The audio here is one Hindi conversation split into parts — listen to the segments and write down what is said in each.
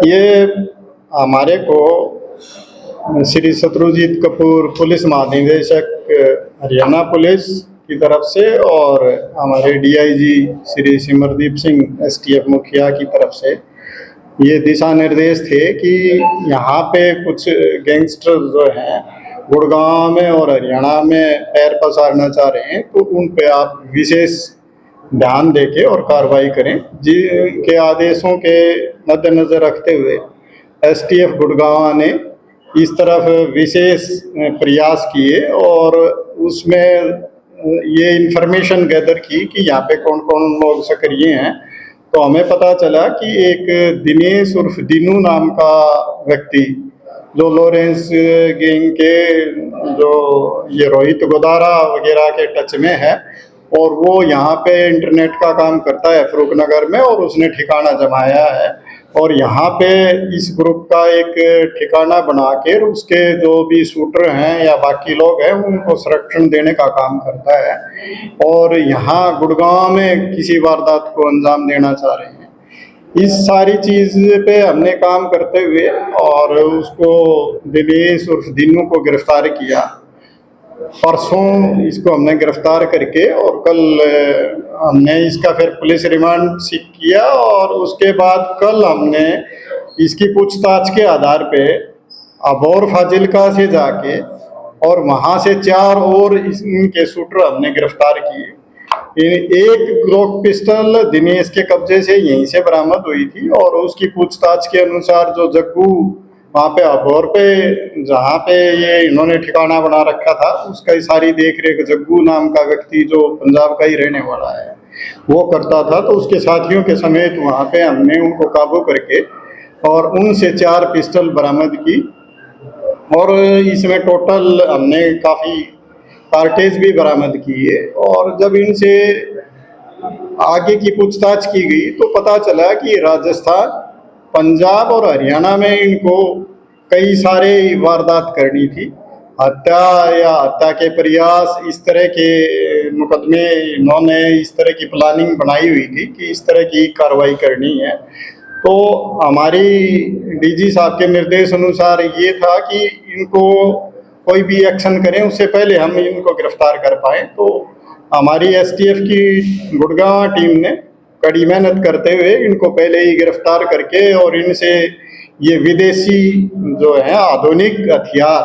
ये हमारे को श्री शत्रुजीत कपूर पुलिस महानिदेशक हरियाणा पुलिस की तरफ से और हमारे डीआईजी श्री सिमरदीप सिंह एसटीएफ मुखिया की तरफ से ये दिशा निर्देश थे कि यहाँ पे कुछ गैंगस्टर जो हैं गुड़गांव में और हरियाणा में पैर पसारना चाह रहे हैं, तो उन पे आप विशेष ध्यान देके और कार्रवाई करें। जिनके आदेशों के मद्देनजर रखते हुए एसटीएफ गुड़गांव ने इस तरफ विशेष प्रयास किए और उसमें ये इन्फॉर्मेशन गैदर की कि यहाँ पे कौन कौन लोग सक्रिय हैं। तो हमें पता चला कि एक दिनेश उर्फ दीनू नाम का व्यक्ति जो लॉरेंस गैंग के जो ये रोहित गोदारा वगैरह के टच में है और वो यहाँ पे इंटरनेट का काम करता है फरूखनगर में और उसने ठिकाना जमाया है और यहाँ पे इस ग्रुप का एक ठिकाना बना के उसके जो भी शूटर हैं या बाकी लोग हैं उनको संरक्षण देने का काम करता है और यहाँ गुड़गांव में किसी वारदात को अंजाम देना चाह रहे हैं। इस सारी चीज़ पे हमने काम करते हुए और उसको दिनेश उर्फ दीनू को गिरफ्तार किया। परसों इसको हमने गिरफ्तार करके और कल हमने इसका फिर पुलिस रिमांड सीख किया और उसके बाद कल हमने इसकी पूछताछ के आधार पे अबोर फाजिल्का से जाके और वहाँ से 4 और इनके शूटर हमने गिरफ्तार किए। एक ग्लोक पिस्टल दिनेश के कब्जे से यहीं से बरामद हुई थी और उसकी पूछताछ के अनुसार जो जग्गू वहाँ पे अबोर पे जहाँ पे ये इन्होंने ठिकाना बना रखा था उसका सारी देख रेख जग्गू नाम का व्यक्ति जो पंजाब का ही रहने वाला है वो करता था। तो उसके साथियों के समेत वहाँ पे हमने उनको काबू करके और उनसे 4 पिस्टल बरामद की और इसमें टोटल हमने काफ़ी कार्टेज भी बरामद किए। और जब इनसे आगे की पूछताछ की गई तो पता चला कि राजस्थान, पंजाब और हरियाणा में इनको कई सारे वारदात करनी थी। हत्या या हत्या के प्रयास, इस तरह के मुकदमे इन्होंने इस तरह की प्लानिंग बनाई हुई थी कि इस तरह की कार्रवाई करनी है। तो हमारी डीजी साहब के निर्देश अनुसार ये था कि इनको कोई भी एक्शन करें उससे पहले हम इनको गिरफ्तार कर पाएँ। तो हमारी एसटीएफ की गुड़गांव टीम ने कड़ी मेहनत करते हुए इनको पहले ही गिरफ्तार करके और इनसे ये विदेशी जो है आधुनिक हथियार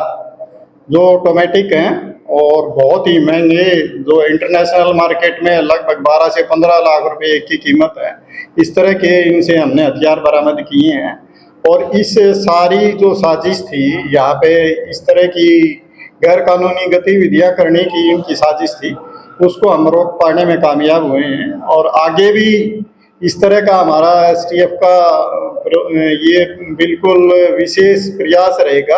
जो ऑटोमेटिक हैं और बहुत ही महंगे जो इंटरनेशनल मार्केट में लगभग 12 से 15 लाख रुपए की कीमत है, इस तरह के इनसे हमने हथियार बरामद किए हैं। और इस सारी जो साजिश थी यहाँ पे इस तरह की गैर कानूनी गतिविधियाँ करने की इनकी साजिश थी, उसको हम रोक पाने में कामयाब हुए हैं। और आगे भी इस तरह का हमारा एसटीएफ का ये बिल्कुल विशेष प्रयास रहेगा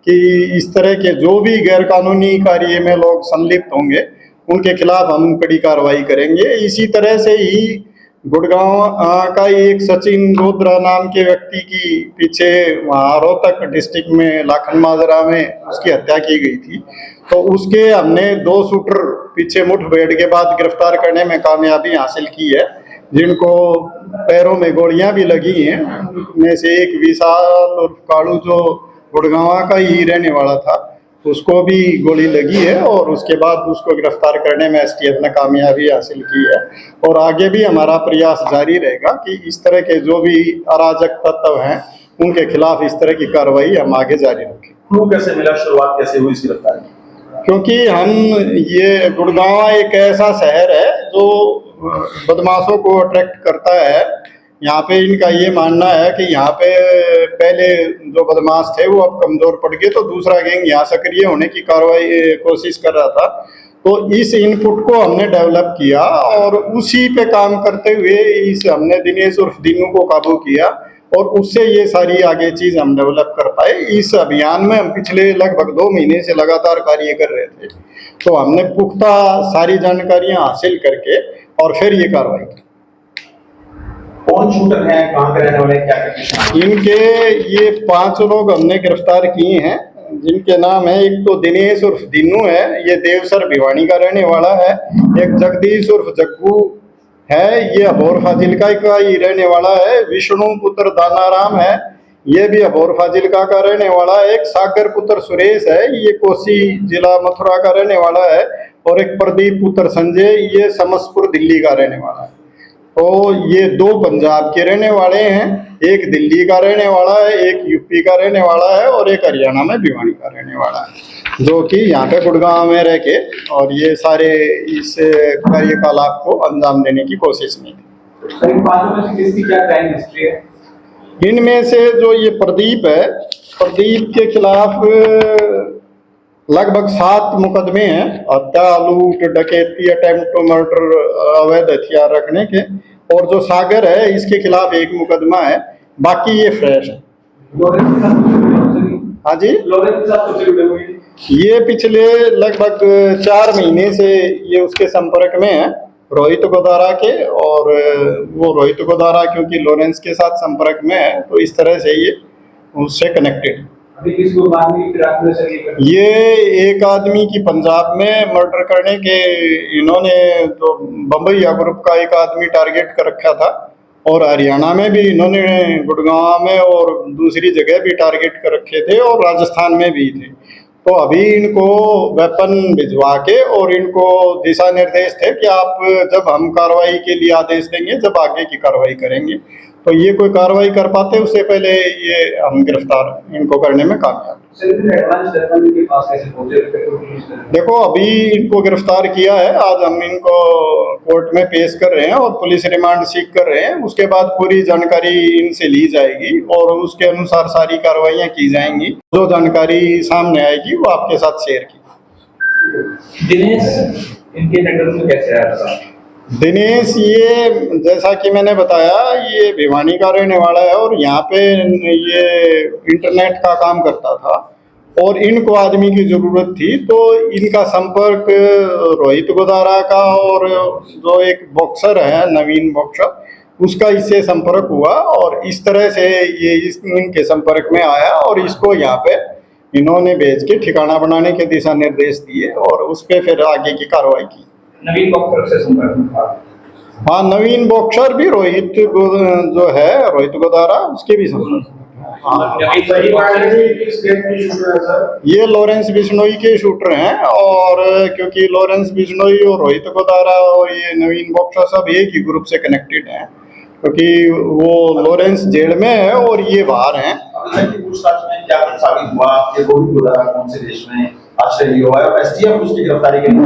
कि इस तरह के जो भी गैर कानूनी कार्य में लोग संलिप्त होंगे उनके खिलाफ हम कड़ी कार्रवाई करेंगे। इसी तरह से ही गुड़गांव का एक सचिन लोद्रा नाम के व्यक्ति की पीछे वहाँ रोहतक डिस्ट्रिक्ट में लाखन माजरा में उसकी हत्या की गई थी। तो उसके हमने 2 शूटर पीछे मुठभेड़ के बाद गिरफ्तार करने में कामयाबी हासिल की है, जिनको पैरों में गोलियां भी लगी हैं। उनमें से एक विशाल और कालू जो गुड़गांव का ही रहने वाला था उसको भी गोली लगी है और उसके बाद उसको गिरफ्तार करने में एसटीएफ ने कामयाबी हासिल की है। और आगे भी हमारा प्रयास जारी रहेगा कि इस तरह के जो भी अराजक तत्व हैं उनके खिलाफ इस तरह की कार्रवाई हम आगे जारी रखें। क्लू कैसे मिला, शुरुआत कैसे हुई इस गिरफ्तारी? क्योंकि हम ये गुड़गांव एक ऐसा शहर है जो बदमाशों को अट्रैक्ट करता है। यहाँ पे इनका ये मानना है कि यहाँ पे पहले जो बदमाश थे वो अब कमज़ोर पड़ गए, तो दूसरा गैंग यहाँ सक्रिय होने की कोशिश कर रहा था। तो इस इनपुट को हमने डेवलप किया और उसी पे काम करते हुए हमने दिनेश उर्फ दीनू को काबू किया और उससे ये सारी आगे चीज़ हम डेवलप कर पाए। इस अभियान में हम पिछले लगभग 2 महीने से लगातार कार्य कर रहे थे, तो हमने पुख्ता सारी जानकारियाँ हासिल करके और फिर ये कार्रवाई की। कौन शूटर हैं, कहाँ के रहने वाले, क्या क्या? इनके ये 5 लोग हमने गिरफ्तार किए हैं, जिनके नाम है, एक तो दिनेश उर्फ दीनू है, ये देवसर भिवानी का रहने वाला है। एक जगदीश उर्फ जग्गू है, ये अबोर फाजिल्का का ही रहने वाला है। विष्णु पुत्र दानाराम है, ये भी अबोर फाजिल्का का रहने वाला है। एक सागर पुत्र सुरेश है, ये कोसी जिला मथुरा का रहने वाला है। और एक प्रदीप पुत्र संजय, ये समसपुर दिल्ली का रहने वाला है। तो ये 2 पंजाब के रहने वाले हैं, एक दिल्ली का रहने वाला है, एक यूपी का रहने वाला है और एक हरियाणा में भिवानी का रहने वाला है, जो कि यहाँ पे गुड़गांव में रह के और ये सारे इस कार्यकलाप को अंजाम देने की कोशिश में थे। सर, इन पांचों में से किसकी क्या क्राइम हिस्ट्री है? इनमें से जो ये प्रदीप है, प्रदीप के खिलाफ लगभग 7 मुकदमे हैं, हत्या, लूट, डकैती, अटेम्प्ट टू मर्डर, अवैध हथियार रखने के। और जो सागर है, इसके खिलाफ 1 मुकदमा है, बाकी ये फ्रेश है। लॉरेंस के साथ कुछ जुड़े हो सर? हाँ जी, लॉरेंस के साथ कुछ जुड़े हुए हैं? ये पिछले लगभग 4 महीने से ये उसके संपर्क में है, रोहित गोदारा के। और वो रोहित गोदारा क्योंकि लॉरेंस के साथ संपर्क में है, तो इस तरह से ये उससे कनेक्टेड। अभी किसको मारने की फिराक में सर ये एक आदमी की पंजाब में मर्डर करने के इन्होंने तो बम्बईया ग्रुप का एक आदमी टारगेट कर रखा था। और हरियाणा में भी इन्होंने गुड़गांव में और दूसरी जगह भी टारगेट कर रखे थे और राजस्थान में भी थे। तो अभी इनको वेपन भिजवा के और इनको दिशा निर्देश थे कि आप जब हम कार्रवाई के लिए आदेश देंगे, जब आगे की कार्रवाई करेंगे। तो ये कोई कार्रवाई कर पाते उससे पहले ये हम गिरफ्तार इनको करने में कामयाब। सर, इतने एडवांस वेपन के पास कैसे पहुंचे? देखो, अभी इनको गिरफ्तार किया है, आज हम इनको कोर्ट में पेश कर रहे हैं और पुलिस रिमांड सीख कर रहे हैं। उसके बाद पूरी जानकारी इनसे ली जाएगी और उसके अनुसार सारी कार्रवाइयां की जाएंगी। जो जानकारी सामने आएगी वो आपके साथ शेयर की। दिनेश इनके नेटवर्क में कैसे आया था? दिनेश, ये जैसा कि मैंने बताया, ये भिवानी का रहने वाला है और यहाँ पे ये इंटरनेट का काम करता था और इनको आदमी की ज़रूरत थी। तो इनका संपर्क रोहित गोदारा का और जो एक बॉक्सर है नवीन बॉक्सर, उसका इससे संपर्क हुआ और इस तरह से ये इनके संपर्क में आया और इसको यहाँ पे इन्होंने भेज के ठिकाना बनाने के दिशा निर्देश दिए और उस पर फिर आगे की कार्रवाई की। नवीन बॉक्सर से संपर्क में था? हाँ, नवीन बॉक्सर भी जो है रोहित गोदारा, उसके भी संपर्क में। ये लॉरेंस बिश्नोई के शूटर हैं और क्योंकि लॉरेंस बिश्नोई और रोहित गोदारा और ये नवीन बॉक्सर सब एक ही ग्रुप से कनेक्टेड हैं, क्योंकि वो लॉरेंस जेल में है और ये बाहर हैं। पूछताछ में क्या साबित हुआ कि रोहित गोदारा कौन से देश में आश्रय हुआ है और एसटीएफ उसकी गिरफ्तारी के लिए?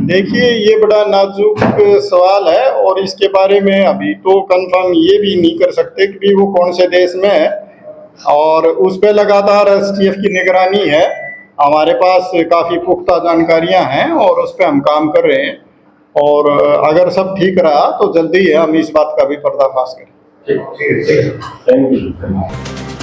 देखिए, ये बड़ा नाजुक सवाल है और इसके बारे में अभी तो कंफर्म ये भी नहीं कर सकते कि वो कौन से देश में है। और उस पर लगातार एसटीएफ की निगरानी है। हमारे पास काफ़ी पुख्ता जानकारियां हैं और उस पर हम काम कर रहे हैं और अगर सब ठीक रहा तो जल्दी हम इस बात का भी पर्दाफाश करें। ठीक है, थैंक यू।